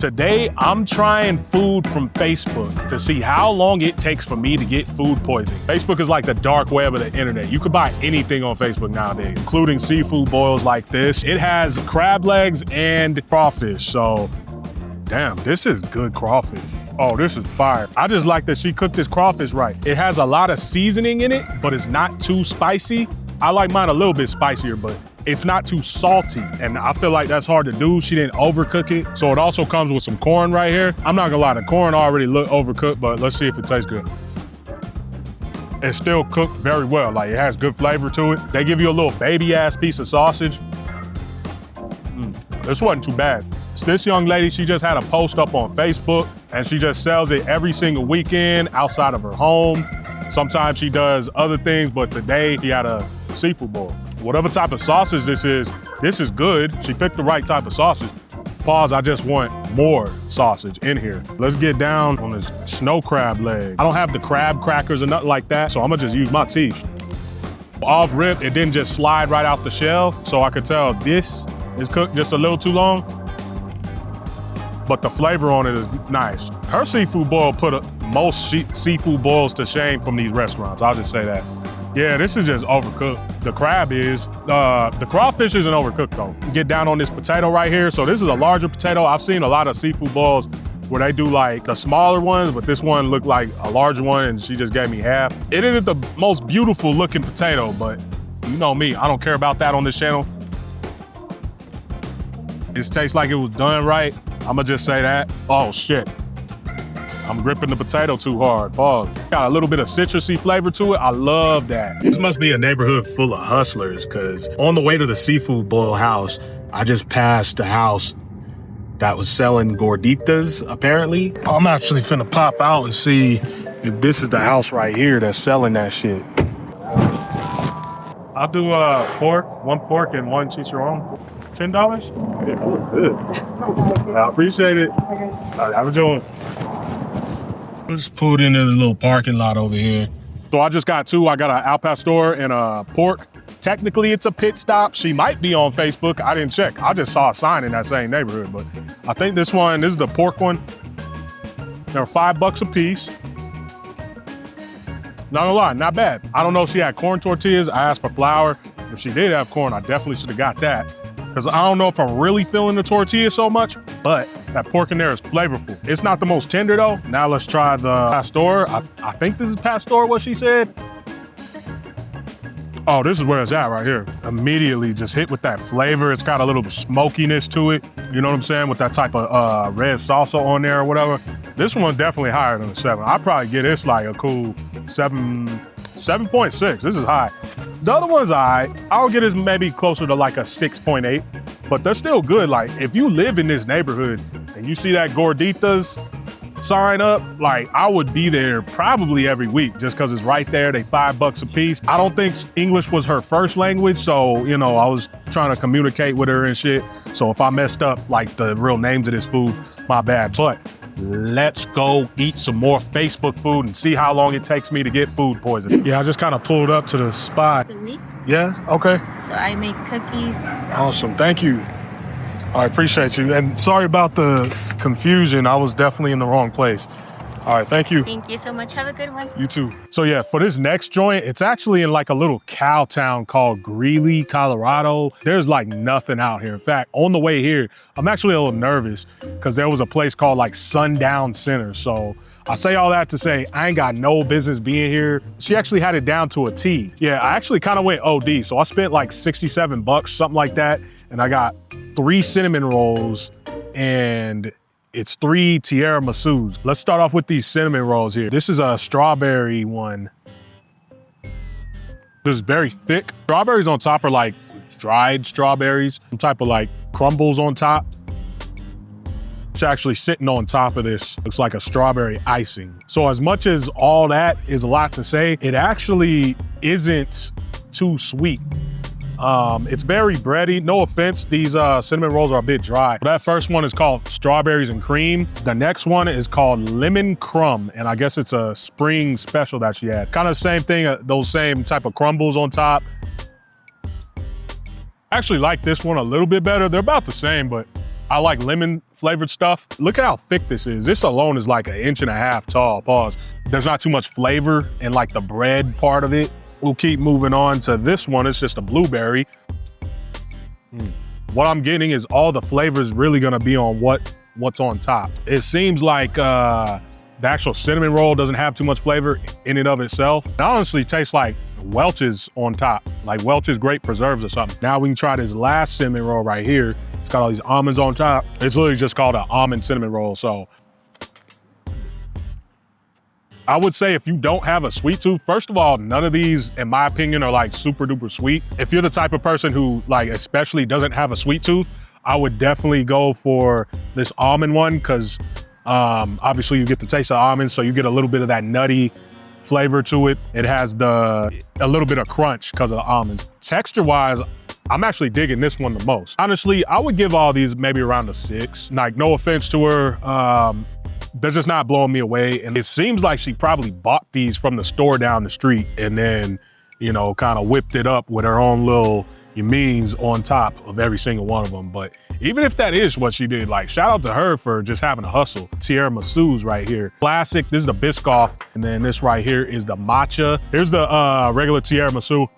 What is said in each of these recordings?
Today, I'm trying food from Facebook to see how long it takes for me to get food poisoning. Facebook is like the dark web of the internet. You could buy anything on Facebook nowadays, including seafood boils like this. It has crab legs and crawfish, so damn, this is good crawfish. Oh, this is fire. I just like that she cooked this crawfish right. It has a lot of seasoning in it, but it's not too spicy. I like mine a little bit spicier, but it's not too salty, and I feel like that's hard to do. She didn't overcook it. So it also comes with some corn right here. I'm not gonna lie, the corn already looked overcooked, but let's see if it tastes good. It's still cooked very well. Like, it has good flavor to it. They give you a little baby ass piece of sausage. This wasn't too bad. So this young lady, she just had a post up on Facebook, and she just sells it every single weekend outside of her home. Sometimes she does other things, but today she had a seafood boil. Whatever type of sausage this is good. She picked the right type of sausage. Pause, I just want more sausage in here. Let's get down on this snow crab leg. I don't have the crab crackers or nothing like that, so I'm gonna just use my teeth. Off rip, it didn't just slide right out the shell, so I could tell this is cooked just a little too long, but the flavor on it is nice. Her seafood boil put most seafood boils to shame from these restaurants, I'll just say that. Yeah, this is just overcooked. The crab is. The crawfish isn't overcooked though. Get down on this potato right here. So this is a larger potato. I've seen a lot of seafood boils where they do like the smaller ones, but this one looked like a larger one and she just gave me half. It isn't the most beautiful looking potato, but you know me, I don't care about that on this channel. It tastes like it was done right. I'ma just say that. Oh shit. I'm gripping the potato too hard, pause. Got a little bit of citrusy flavor to it. I love that. This must be a neighborhood full of hustlers, because on the way to the seafood boil house, I just passed the house that was selling Gorditas, apparently. I'm actually finna pop out and see if this is the house right here that's selling that shit. I'll do one pork and one chicharron. $10? Yeah, that looks good. I appreciate it. Have a good one. Just pulled into this little parking lot over here. So I just got two. I got an al pastor and a pork. Technically, it's a pit stop. She might be on Facebook. I didn't check. I just saw a sign in that same neighborhood, but I think this is the pork one. They're $5 a piece. Not gonna lie, not bad. I don't know if she had corn tortillas. I asked for flour. If she did have corn, I definitely should have got that, because I don't know if I'm really feeling the tortilla so much, but that pork in there is flavorful. It's not the most tender though. Now let's try the pastor. I think this is pastor, what she said. Oh, this is where it's at right here. Immediately just hit with that flavor. It's got a little smokiness to it. You know what I'm saying? With that type of red salsa on there or whatever. This one's definitely higher than a 7. I'd probably get this like a cool 7.6. This is high. The other one's all right. I'll get this maybe closer to like a 6.8, but they're still good. Like, if you live in this neighborhood and you see that Gorditas sign up, like, I would be there probably every week just because it's right there. They $5 a piece. I don't think English was her first language, so, you know, I was trying to communicate with her and shit. So if I messed up like the real names of this food, my bad. But let's go eat some more Facebook food and see how long it takes me to get food poisoning. Yeah, I just kind of pulled up to the spot. Yeah, okay. So I make cookies. Awesome, thank you. I appreciate you. And sorry about the confusion. I was definitely in the wrong place. All right, thank you. Thank you so much. Have a good one. You too. So yeah, for this next joint, it's actually in like a little cow town called Greeley, Colorado. There's like nothing out here. In fact, on the way here, I'm actually a little nervous because there was a place called like Sundown Center. So I say all that to say I ain't got no business being here. She actually had it down to a T. Yeah, I actually kind of went OD. So I spent like $67, something like that. And I got 3 cinnamon rolls and it's 3 tiramisu's. Let's start off with these cinnamon rolls here. This is a strawberry one. This is very thick. Strawberries on top are like dried strawberries. Some type of like crumbles on top. It's actually sitting on top of this. Looks like a strawberry icing. So as much as all that is a lot to say, it actually isn't too sweet. It's very bready. No offense, these cinnamon rolls are a bit dry. That first one is called strawberries and cream. The next one is called lemon crumb, and I guess it's a spring special that she had. Kind of same thing, those same type of crumbles on top. I actually like this one a little bit better. They're about the same, but I like lemon flavored stuff. Look at how thick this is. This alone is like 1.5 inches tall, pause. There's not too much flavor in like the bread part of it. We'll keep moving on to this one. It's just a blueberry. What I'm getting is all the flavors really gonna be on what's on top. It seems like the actual cinnamon roll doesn't have too much flavor in and of itself. It honestly tastes like Welch's on top, like Welch's grape preserves or something. Now we can try this last cinnamon roll right here. It's got all these almonds on top. It's literally just called an almond cinnamon roll. So I would say if you don't have a sweet tooth, first of all, none of these, in my opinion, are like super duper sweet. If you're the type of person who like especially doesn't have a sweet tooth, I would definitely go for this almond one because obviously you get the taste of almonds, so you get a little bit of that nutty flavor to it. It has a little bit of crunch because of the almonds. Texture-wise, I'm actually digging this one the most. Honestly, I would give all these maybe around a 6. Like, no offense to her, they're just not blowing me away. And it seems like she probably bought these from the store down the street and then, you know, kind of whipped it up with her own little means on top of every single one of them. But even if that is what she did, like, shout out to her for just having a hustle. Tiramisu's right here. Classic, this is the Biscoff, and then this right here is the matcha. Here's the regular tiramisu.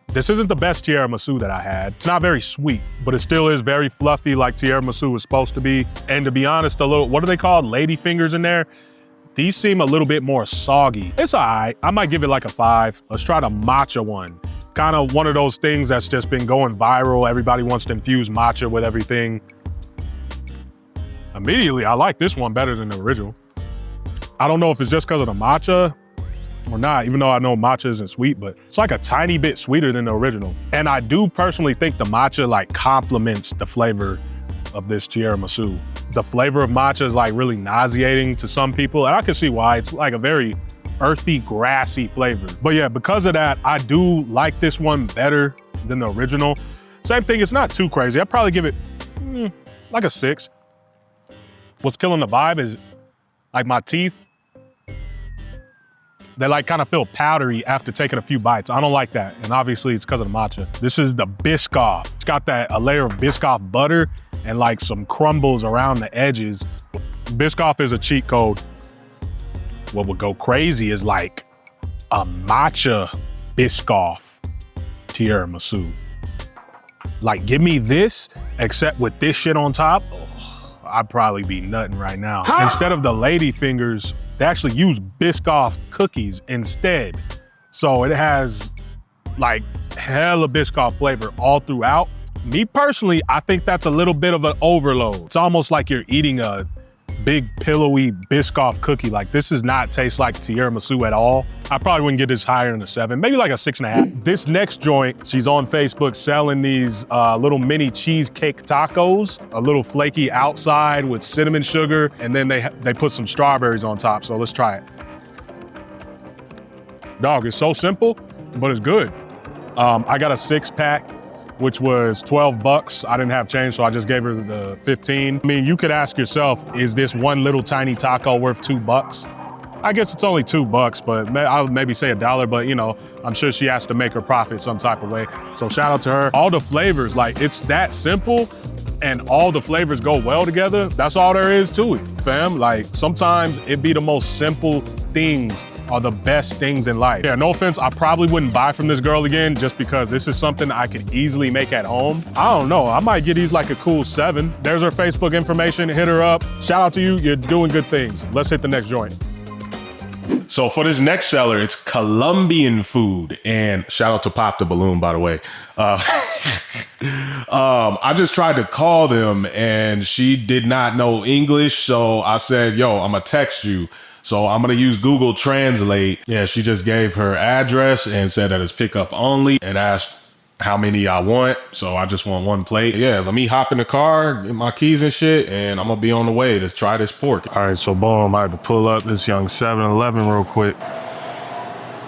This isn't the best tiramisu that I had. It's not very sweet, but it still is very fluffy like tiramisu is supposed to be. And to be honest, a little, what are they called? Lady fingers in there. These seem a little bit more soggy. It's all right. I might give it like a 5. Let's try the matcha one. Kind of one of those things that's just been going viral. Everybody wants to infuse matcha with everything. Immediately, I like this one better than the original. I don't know if it's just because of the matcha or not, even though I know matcha isn't sweet, but it's like a tiny bit sweeter than the original. And I do personally think the matcha like complements the flavor of this tiramisu. The flavor of matcha is like really nauseating to some people, and I can see why. It's like a very earthy, grassy flavor. But yeah, because of that, I do like this one better than the original. Same thing, it's not too crazy. I'd probably give it like a 6. What's killing the vibe is like my teeth. They like kind of feel powdery after taking a few bites. I don't like that. And obviously it's because of the matcha. This is the Biscoff. It's got a layer of Biscoff butter and like some crumbles around the edges. Biscoff is a cheat code. What would go crazy is like a matcha Biscoff tiramisu. Like, give me this, except with this shit on top. Oh, I'd probably be nutting right now. Instead of the lady fingers, they actually use Biscoff cookies instead. So it has like hella Biscoff flavor all throughout. Me personally, I think that's a little bit of an overload. It's almost like you're eating a big pillowy Biscoff cookie. Like, this does not taste like tiramisu at all. I probably wouldn't get this higher than a 7, maybe like a 6.5. This next joint, she's on Facebook selling these little mini cheesecake tacos, a little flaky outside with cinnamon sugar, and then they put some strawberries on top. So let's try it. Dog, it's so simple, but it's good. I got a 6-pack, which was 12 bucks. I didn't have change, so I just gave her the 15. I mean, you could ask yourself, is this one little tiny taco worth 2 bucks? I guess it's only 2 bucks, but I would maybe say $1, but you know, I'm sure she has to make her profit some type of way. So shout out to her. All the flavors, like, it's that simple and all the flavors go well together. That's all there is to it, fam. Like, sometimes it be the most simple things are the best things in life. Yeah, no offense, I probably wouldn't buy from this girl again just because this is something I could easily make at home. I don't know, I might get these like a cool 7. There's her Facebook information, hit her up. Shout out to you, you're doing good things. Let's hit the next joint. So for this next seller, it's Colombian food. And shout out to Pop the Balloon, by the way. I just tried to call them and she did not know English. So I said, yo, I'm gonna text you. So I'm gonna use Google Translate. Yeah, she just gave her address and said that it's pickup only and asked how many I want. So I just want 1 plate. Yeah, let me hop in the car, get my keys and shit, and I'm gonna be on the way to try this pork. All right, so boom, I had to pull up this young 7-Eleven real quick.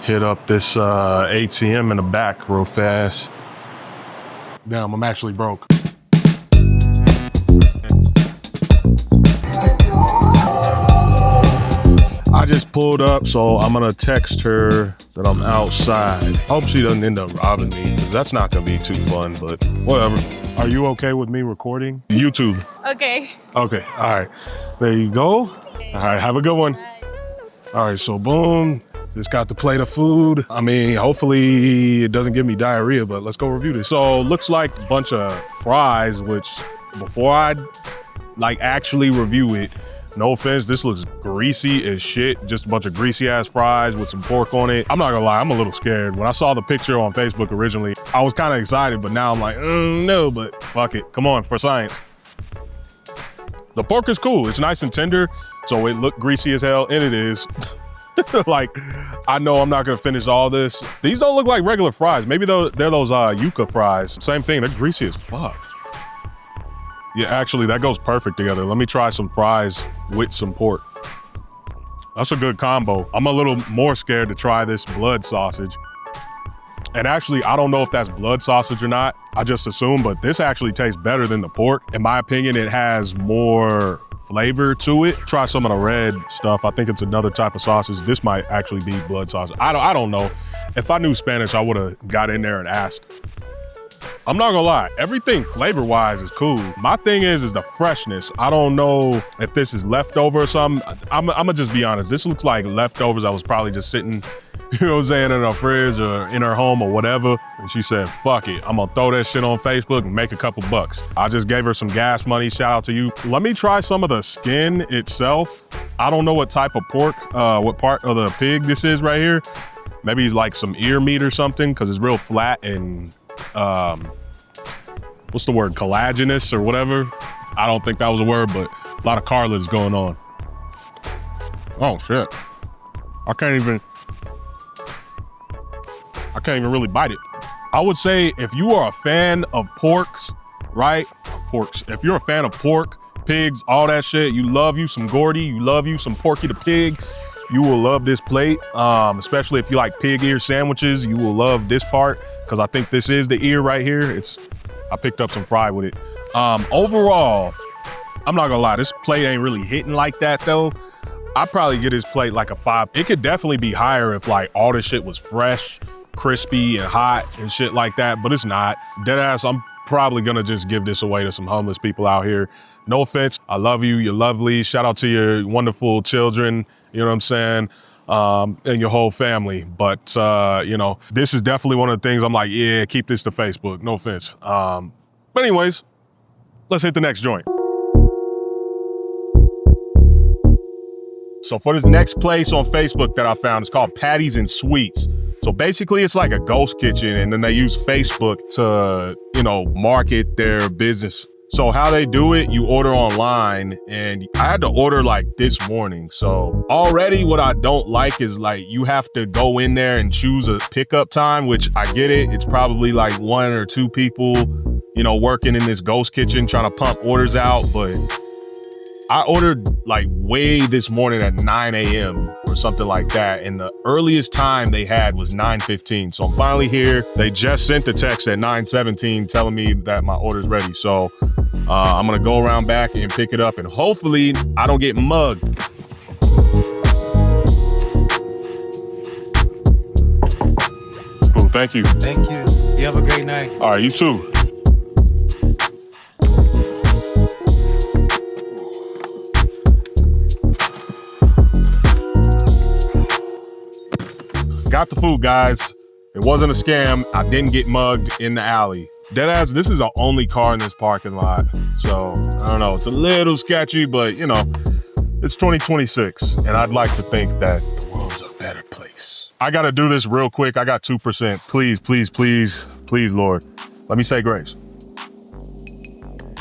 Hit up this ATM in the back real fast. Damn, I'm actually broke. I just pulled up, so I'm gonna text her that I'm outside. Hope she doesn't end up robbing me, because that's not gonna be too fun, but whatever. Are you okay with me recording? YouTube. Okay. Okay, all right. There you go. All right, have a good one. Bye. All right, so boom. Just got the plate of food. I mean, hopefully it doesn't give me diarrhea, but let's go review this. So looks like a bunch of fries, which before I like actually review it, no offense, this looks greasy as shit. Just a bunch of greasy ass fries with some pork on it. I'm not gonna lie, I'm a little scared. When I saw the picture on Facebook originally, I was kind of excited, but now I'm like, no, but fuck it. Come on, for science. The pork is cool. It's nice and tender, so it looked greasy as hell, and it is. Like, I know I'm not gonna finish all this. These don't look like regular fries. Maybe they're those yuca fries. Same thing, they're greasy as fuck. Yeah, actually, that goes perfect together. Let me try some fries with some pork. That's a good combo. I'm a little more scared to try this blood sausage. And actually, I don't know if that's blood sausage or not. I just assume, but this actually tastes better than the pork. In my opinion, it has more flavor to it. Try some of the red stuff. I think it's another type of sausage. This might actually be blood sausage. I don't know. If I knew Spanish, I would have got in there and asked. I'm not gonna lie, everything flavor-wise is cool. My thing is the freshness. I don't know if this is leftover or something. I'm gonna just be honest. This looks like leftovers. I was probably just sitting, you know what I'm saying, in her fridge or in her home or whatever. And she said, fuck it, I'm gonna throw that shit on Facebook and make a couple bucks. I just gave her some gas money, shout out to you. Let me try some of the skin itself. I don't know what type of pork, what part of the pig this is right here. Maybe it's like some ear meat or something, because it's real flat and, what's the word, collagenous or whatever. I don't think that was a word, but a lot of cartilage going on. Oh shit. I can't even really bite it. I would say if you are a fan of porks, right? If you're a fan of pork, pigs, all that shit, you love you some Gordy, you love you some Porky the Pig, you will love this plate. Especially if you like pig ear sandwiches, you will love this part, because I think this is the ear right here. I picked up some fry with it. Overall, I'm not gonna lie, this plate ain't really hitting like that though. I'd probably get this plate like a 5. It could definitely be higher if like all this shit was fresh, crispy and hot and shit like that, but it's not. Deadass, I'm probably gonna just give this away to some homeless people out here. No offense, I love you, you're lovely. Shout out to your wonderful children, you know what I'm saying? And your whole family. But, you know, this is definitely one of the things I'm like, yeah, keep this to Facebook, no offense. But anyways, let's hit the next joint. So for this next place on Facebook that I found, it's called Patties and Sweets. So basically it's like a ghost kitchen, and then they use Facebook to, you know, market their business. So how they do it, you order online, and I had to order like this morning. So already what I don't like is like you have to go in there and choose a pickup time, which I get it. It's probably like 1 or 2 people, you know, working in this ghost kitchen trying to pump orders out. But I ordered like way this morning at 9 a.m. or something like that. And the earliest time they had was 9:15. So I'm finally here. They just sent the text at 9:17 telling me that my order's ready. So I'm gonna go around back and pick it up, and hopefully I don't get mugged. Cool, thank you. Thank you. You have a great night. All right, you too. Got the food, guys. It wasn't a scam. I didn't get mugged in the alley. Deadass, this is the only car in this parking lot. So, I don't know. It's a little sketchy, but, you know, it's 2026. And I'd like to think that the world's a better place. I got to do this real quick. I got 2%. Please, please, please, please, Lord. Let me say grace.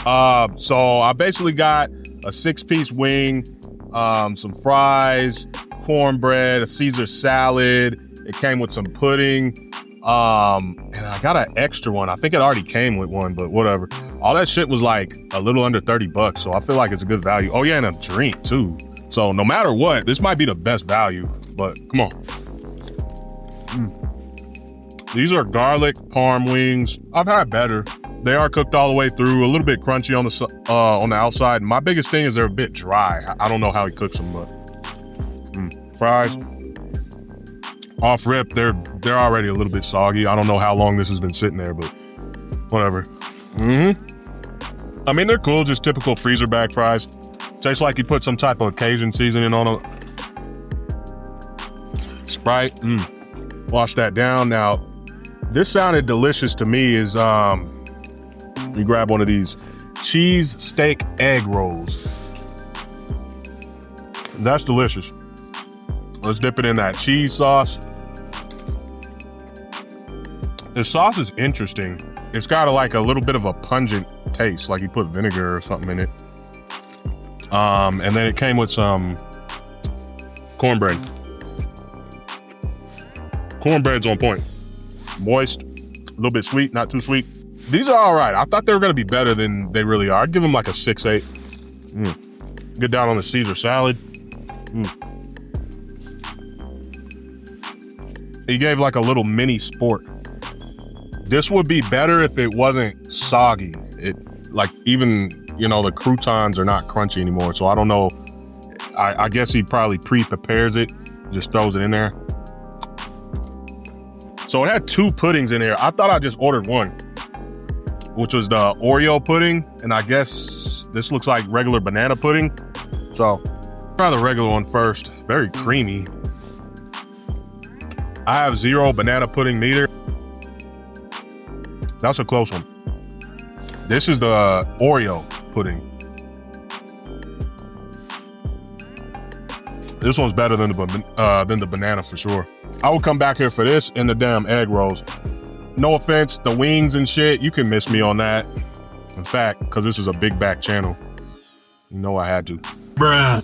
So I basically got a 6-piece wing, some fries, cornbread, a Caesar salad. It came with some pudding, and I got an extra one. I think it already came with one, but whatever. All that shit was like a little under 30 bucks, so I feel like it's a good value. Oh yeah, and a drink too. So no matter what, this might be the best value, but come on. These are garlic parm wings. I've had better. They are cooked all the way through, a little bit crunchy on the outside. My biggest thing is they're a bit dry. I don't know how he cooks them, but fries. off rip, they're already a little bit soggy. I don't know how long this has been sitting there, but whatever. I mean, they're cool, just typical freezer bag fries. Tastes like you put some type of Cajun seasoning on them. Sprite, wash that down. Now, this sounded delicious to me is, you grab one of these cheesesteak egg rolls. That's delicious. Let's dip it in that cheese sauce. The sauce is interesting. It's got a little bit of a pungent taste, like you put vinegar or something in it. And then it came with some cornbread. Cornbread's on point. Moist, a little bit sweet, not too sweet. These are all right. I thought they were gonna be better than they really are. I'd give them like a 6-8. Get down on the Caesar salad. He gave like a little mini sport. This would be better if it wasn't soggy. Even, the croutons are not crunchy anymore. So I don't know. I guess he probably pre-prepares it, just throws it in there. So it had 2 puddings in here. I thought I just ordered one, which was the Oreo pudding. And I guess this looks like regular banana pudding. So try the regular one first. Very creamy. I have 0 banana pudding neither. That's a close one. This is the Oreo pudding. This one's better than the banana for sure. I would come back here for this and the damn egg rolls. No offense, the wings and shit, you can miss me on that. In fact, because this is a big back channel, you know I had to. Bruh.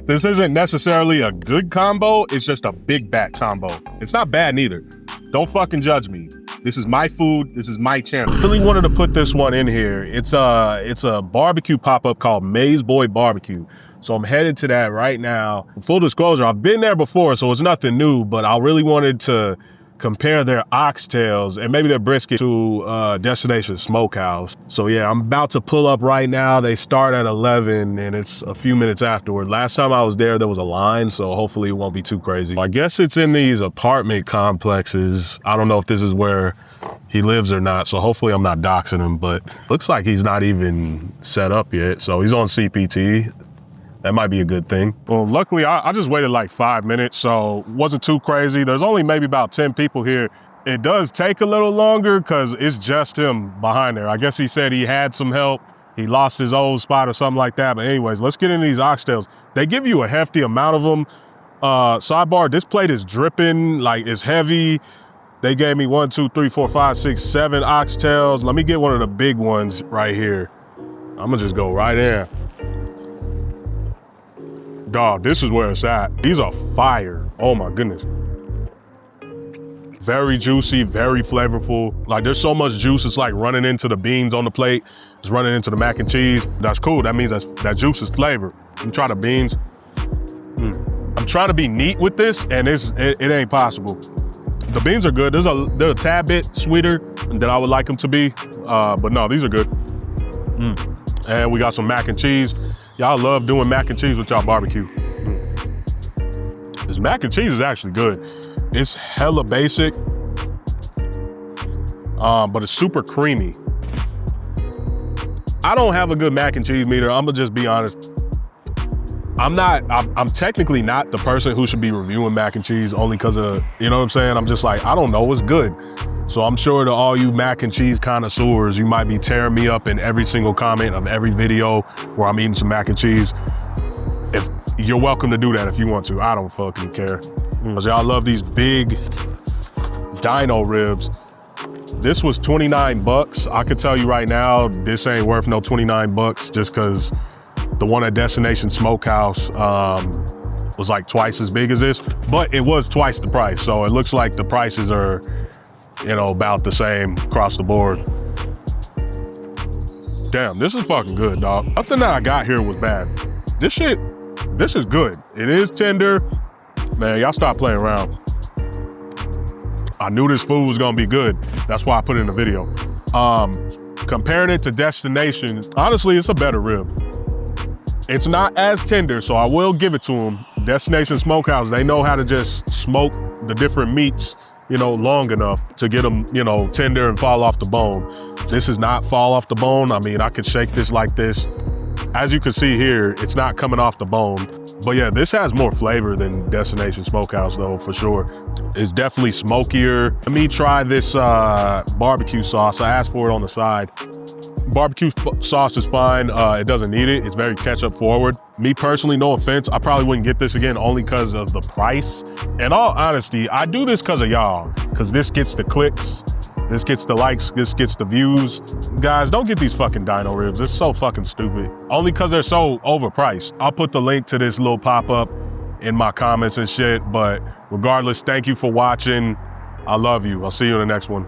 This isn't necessarily a good combo, it's just a big back combo. It's not bad neither. Don't fucking judge me. This is my food, this is my channel. I really wanted to put this one in here. It's a barbecue pop-up called Maze Boy Barbecue. So I'm headed to that right now. Full disclosure, I've been there before, so it's nothing new, but I really wanted to compare their oxtails and maybe their brisket to Destination Smokehouse. So yeah, I'm about to pull up right now. They start at 11 and it's a few minutes afterward. Last time I was there was a line, so hopefully it won't be too crazy. I guess it's in these apartment complexes. I don't know if this is where he lives or not, so hopefully I'm not doxing him, but looks like he's not even set up yet. So he's on CPT. That might be a good thing. Well, luckily, I just waited like 5 minutes, so wasn't too crazy. There's only maybe about 10 people here. It does take a little longer because it's just him behind there. I guess he said he had some help. He lost his old spot or something like that. But anyways, let's get into these oxtails. They give you a hefty amount of them. Sidebar, this plate is dripping, like it's heavy. They gave me 1, 2, 3, 4, 5, 6, 7 oxtails. Let me get one of the big ones right here. I'm gonna just go right in. Dog, this is where it's at. These are fire. Oh my goodness. Very juicy, very flavorful. Like there's so much juice, it's like running into the beans on the plate. It's running into the mac and cheese. That's cool, that means that juice is flavored. Let me try the beans. I'm trying to be neat with this and it ain't possible. The beans are good. They're a tad bit sweeter than I would like them to be. But no, these are good. And we got some mac and cheese. Y'all love doing mac and cheese with y'all barbecue. This mac and cheese is actually good. It's hella basic, but it's super creamy. I don't have a good mac and cheese meter. I'm gonna just be honest. I'm technically not the person who should be reviewing mac and cheese only because of, you know what I'm saying? I'm just like, I don't know what's good. So I'm sure to all you mac and cheese connoisseurs, you might be tearing me up in every single comment of every video where I'm eating some mac and cheese. If you're welcome to do that if you want to, I don't fucking care. Because y'all love these big dino ribs. This was 29 bucks. I could tell you right now, this ain't worth no 29 bucks just because the one at Destination Smokehouse was like twice as big as this, but it was twice the price. So it looks like the prices are, about the same across the board. Damn, this is fucking good, dog. Nothing that I got here was bad. This is good. It is tender. Man, y'all stop playing around. I knew this food was gonna be good. That's why I put it in the video. Comparing it to Destination, honestly, it's a better rib. It's not as tender, so I will give it to them. Destination Smokehouse, they know how to just smoke the different meats, long enough to get them, tender and fall off the bone. This is not fall off the bone. I mean, I could shake this like this. As you can see here, it's not coming off the bone. But yeah, this has more flavor than Destination Smokehouse though, for sure. It's definitely smokier. Let me try this barbecue sauce. I asked for it on the side. Barbecue sauce is fine. It doesn't need it. It's very ketchup forward. Me personally, no offense, I probably wouldn't get this again only because of the price. In all honesty, I do this because of y'all, because this gets the clicks, this gets the likes, this gets the views. Guys, don't get these fucking dino ribs. It's so fucking stupid. Only because they're so overpriced. I'll put the link to this little pop-up in my comments and shit, but regardless, thank you for watching. I love you. I'll see you in the next one.